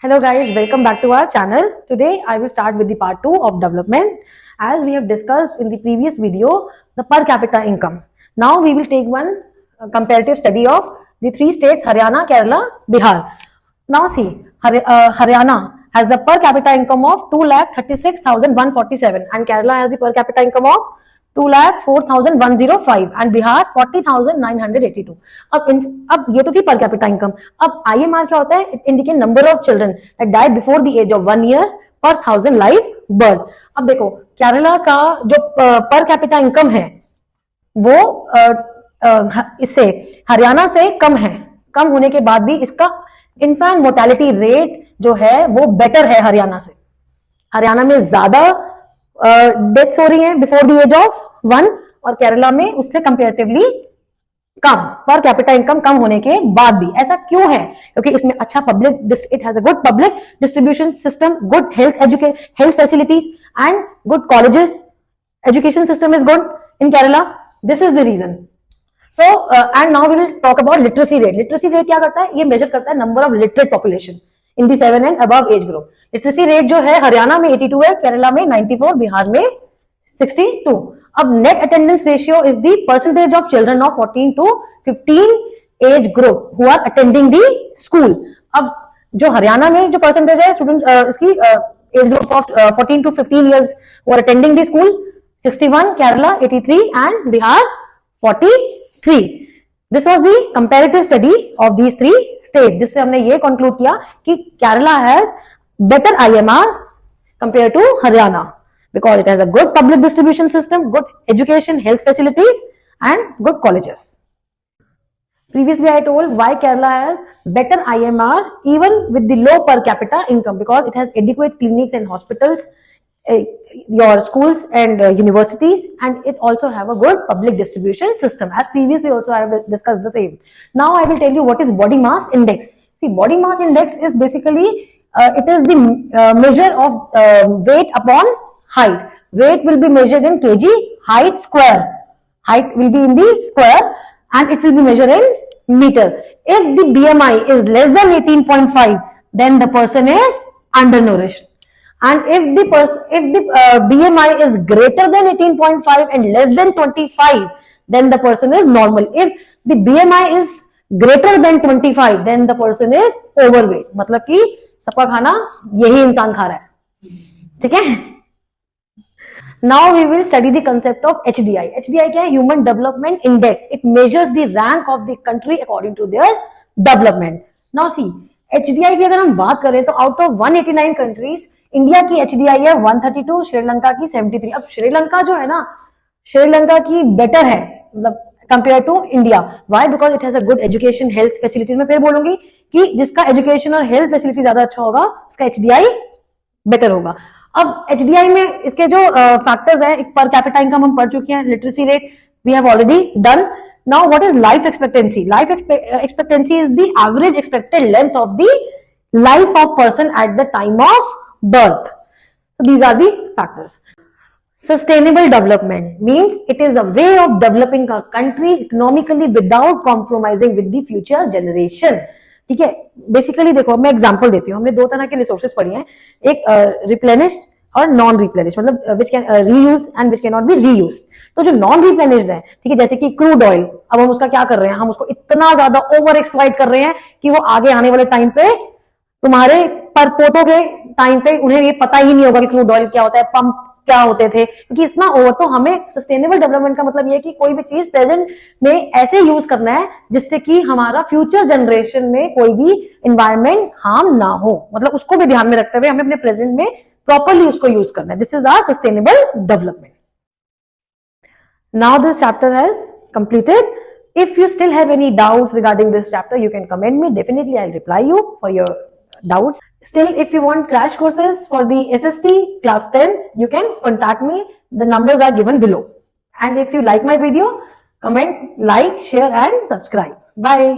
Hello guys, welcome back to our channel. Today I will start with the part 2 of development. As we have discussed in the previous video, the per capita income. Now we will take one comparative study of the three states Haryana, Kerala, Bihar. Now see, Haryana has the per capita income of 2,36,147 and Kerala has the per capita income of 2,04,105 and Bihar 40,982. अब ये तो थी per capita income. अब IMR क्या होता है? It indicate number of children that died before the age of 1 year पर 1000 life birth. अब देखो केरला का जो पर कैपिटा इनकम है वो इससे हरियाणा से कम है. कम होने के बाद भी इसका इन्फेंट मोर्टेलिटी रेट जो है वो बेटर है हरियाणा से. हरियाणा में ज्यादा डेथ्स हो रही हैं बिफोर द एज ऑफ 1 और केरला में उससे कंपेरेटिवली कम पर कैपिटा इनकम कम होने के बाद भी. ऐसा क्यों है? क्योंकि इसमें अच्छा public, it has a good public distribution system, good health facilities and good colleges. Education system is good in Kerala. This is the reason. So and now we will talk about literacy rate. Literacy rate क्या करता है? ये measure करता है number of literate population in the 7 and above age group. Literacy rate जो है हरियाणा में 82 है, केरला में 94, बिहार में 62. अब net attendance ratio is the percentage of children of 14 to 15 age group who are attending the school. अब जो हरियाणा में जो परसेंटेज है स्टूडेंट इसकी age group of 14 to 15 years who are attending the school 61, Kerala 83 and Bihar 43. This was the comparative study of these 3 state, जिससे हमने ये conclude किया कि Kerala has better IMR compared to Haryana because it has a good public distribution system, good education, health facilities and good colleges. Previously I told why Kerala has better IMR even with the low per capita income, because it has adequate clinics and hospitals, your schools and universities, and it also have a good public distribution system. As previously also I have discussed the same. Now I will tell you what is body mass index. See, body mass index is basically it is the measure of weight upon height. Weight will be measured in kg, height square. Height will be in the square and it will be measured in meter. If the BMI is less than 18.5, then the person is undernourished. And if the BMI is greater than 18.5 and less than 25, then the person is normal. If the BMI is greater than 25, then the person is overweight. मतलब कि सबका खाना यही इंसान खा रहा है. ठीक है. Now we will study the concept of HDI. HDI क्या है? Human development index. It measures the rank of the country according to their development. Now see, HDI की अगर हम बात करें तो आउट ऑफ 189 कंट्रीज इंडिया की HDI है 132, श्रीलंका की 73. अब श्रीलंका जो है ना, श्रीलंका की बेटर है मतलब compare to India. Why? Because it has a good education, health facilities. मैं फिर बोलूंगी कि जिसका एजुकेशन और हेल्थ फैसिलिटी ज्यादा अच्छा होगा उसका HDI बेटर होगा. अब HDI में इसके जो फैक्टर्स है, एक पर कैपिटा इनकम हम पढ़ चुके हैं, literacy rate we have already done. Now what is life expectancy? Life expectancy is the average expected length of the life of person at the time of birth. These are the factors. Sustainable development means it is a way of developing a country economically without compromising with the future generation. ठीक है. Basically देखो मैं example देती हूँ. हमने 2 तरह के resources पढ़ी हैं, एक रिप्लेनिश्ड और नॉन रिप्लेनिश्ड, मतलब which can reuse and which can not be reuse. तो जो नॉन रिप्लेनिश्ड है, ठीक है, जैसे कि क्रूड ऑयल, अब हम उसका क्या कर रहे हैं? हम उसको इतना ज्यादा ओवर एक्सप्लॉइट कर रहे हैं कि वो आगे आने वाले टाइम पे तुम्हारे परपोतों के टाइम पे उन्हें ये पता ही नहीं होगा कि क्रूड ऑयल क्या होता है, पंप क्या होते थे, क्योंकि इतना ओवर. तो हमें सस्टेनेबल डेवलपमेंट का मतलब ये है कि कोई भी चीज प्रेजेंट में ऐसे यूज करना है जिससे कि हमारा फ्यूचर जनरेशन में कोई भी एनवायरमेंट हार्म ना हो. मतलब उसको भी ध्यान में रखते हुए हमें अपने प्रेजेंट में प्रॉपरली उसको यूज करना है. This is our sustainable development. Now this chapter has completed. If you still have any doubts regarding this chapter, you can comment me. Definitely I'll reply you for your doubts. Still, if you want crash courses for the SST class 10, you can contact me. The numbers are given below. And if you like my video, comment, like, share and subscribe. Bye.